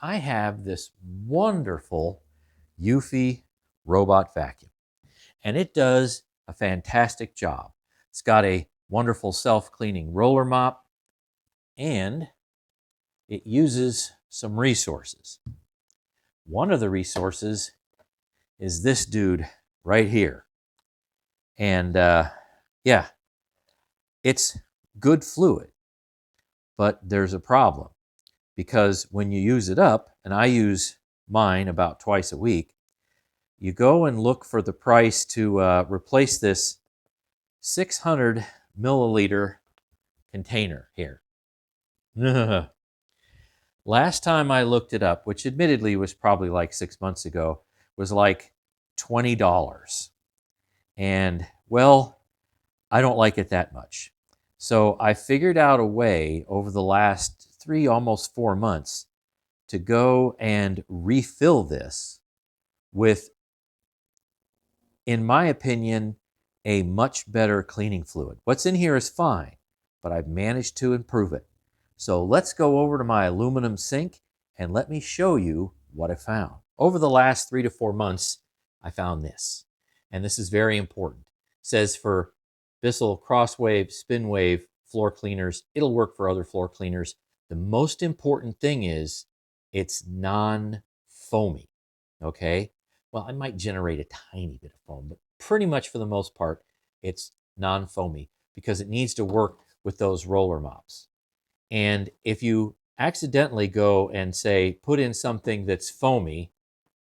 I have this wonderful Eufy robot vacuum, and it does a fantastic job. It's got a wonderful self-cleaning roller mop, and it uses some resources. One of the resources is this dude right here. And yeah, it's good fluid, but there's a problem because when you use it up, and I use mine about twice a week, you go and look for the price to replace this 600 milliliter container here. Last time I looked it up, which admittedly was probably like 6 months ago, was like $20. And well, I don't like it that much. So I figured out a way over the last 3, almost 4 months to go and refill this with, in my opinion, a much better cleaning fluid. What's in here is fine, but I've managed to improve it. So let's go over to my aluminum sink and let me show you what I found. Over the last 3 to 4 months, I found this. And this is very important. It says for Bissell Crosswave, Spinwave floor cleaners, it'll work for other floor cleaners. The most important thing is it's non-foamy, okay? Well, I might generate a tiny bit of foam, but pretty much for the most part, it's non-foamy because it needs to work with those roller mops. And if you accidentally go and say, put in something that's foamy,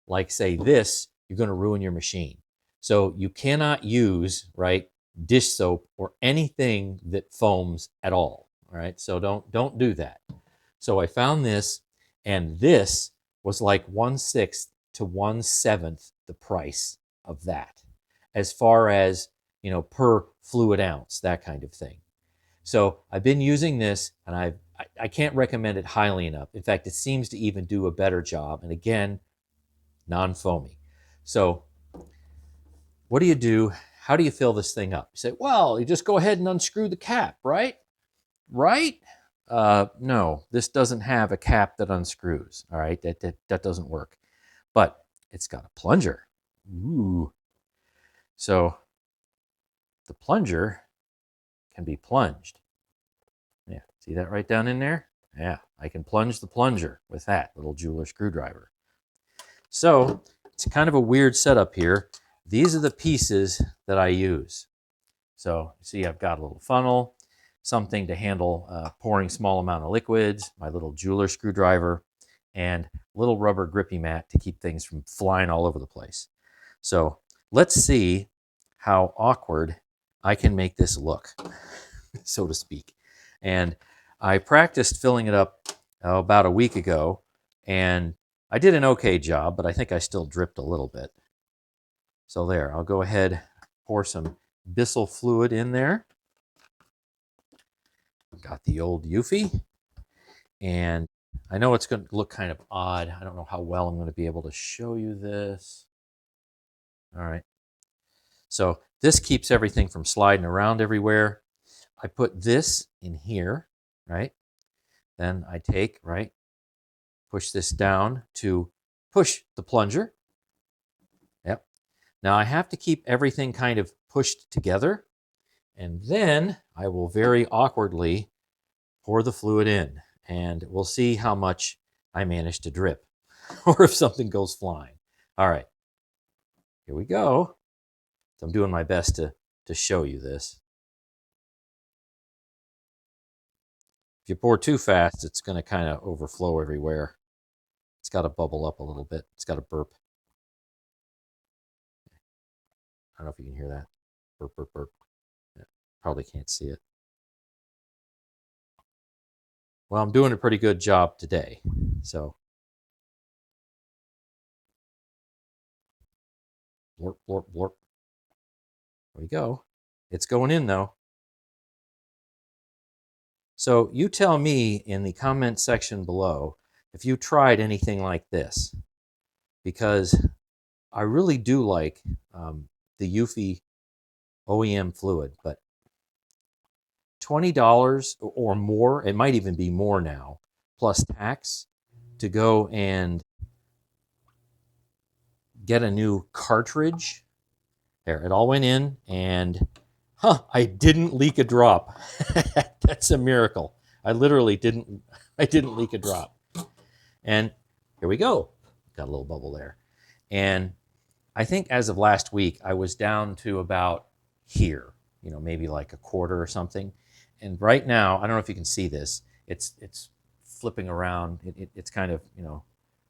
like say this, you're going to ruin your machine. So you cannot use, right, dish soap or anything that foams at all. All right, so don't do that. So I found this, and this was like 1/6 to 1/7 the price of that, as far as, you know, per fluid ounce, that kind of thing. So I've been using this, and I can't recommend it highly enough. In fact, it seems to even do a better job. And again, non-foamy. So what do you do? How do you fill this thing up? You say, well, you just go ahead and unscrew the cap, right? Right? No, this doesn't have a cap that unscrews. All right, that doesn't work. But it's got a plunger. Ooh. So the plunger can be plunged. Yeah, see that right down in there? Yeah, I can plunge the plunger with that little jeweler screwdriver. So it's kind of a weird setup here. These are the pieces that I use. So see, I've got a little funnel, something to handle pouring small amount of liquids, my little jeweler screwdriver, and a little rubber grippy mat to keep things from flying all over the place. So let's see how awkward I can make this look, so to speak. And I practiced filling it up about a week ago, and I did an okay job, but I think I still dripped a little bit. So there, I'll go ahead, pour some Bissell fluid in there. Got the old Eufy, and I know it's going to look kind of odd. I don't know how well I'm going to be able to show you this. All right. So this keeps everything from sliding around everywhere. I put this in here, right? Then I take, right, push this down to push the plunger. Yep. Now I have to keep everything kind of pushed together, and then I will very awkwardly pour the fluid in, and we'll see how much I manage to drip or if something goes flying. All right, here we go. So I'm doing my best to show you this. If you pour too fast, it's going to kind of overflow everywhere. It's got to bubble up a little bit. It's got to burp. I don't know if you can hear that. Burp, burp, burp. Yeah, probably can't see it. Well, I'm doing a pretty good job today. So, blorp, blorp, blorp. There we go. It's going in though. So you tell me in the comment section below if you tried anything like this, because I really do like the Eufy OEM fluid, but $20 or more, it might even be more now, plus tax, to go and get a new cartridge. There, it all went in, and I didn't leak a drop. That's a miracle. I literally didn't leak a drop. And here we go. Got a little bubble there. And I think as of last week, I was down to about here, maybe like a quarter or something. And right now, I don't know if you can see this, it's flipping around. It's kind of,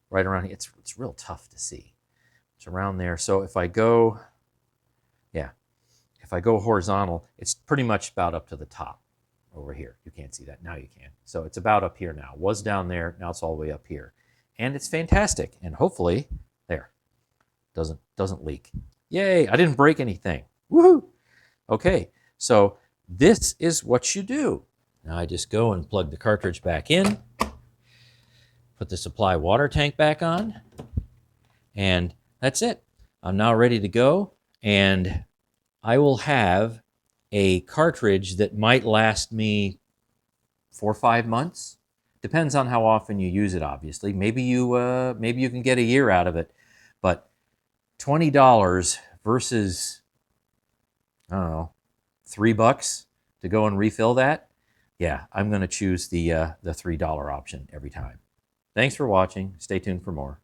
right around here. It's real tough to see. It's around there. So if I go, if I go horizontal, it's pretty much about up to the top over here. You can't see that. Now you can. So it's about up here now. It was down there. Now it's all the way up here. And it's fantastic. And hopefully, there, doesn't leak. Yay, I didn't break anything. Woohoo! Okay, so this is what you do. Now I just go and plug the cartridge back in, put the supply water tank back on, and that's it. I'm now ready to go, and I will have a cartridge that might last me 4 or 5 months. Depends on how often you use it, obviously. Maybe you can get a year out of it, but $20 versus, I don't know, $3 to go and refill that. Yeah, I'm going to choose the $3 option every time. Thanks for watching. Stay tuned for more.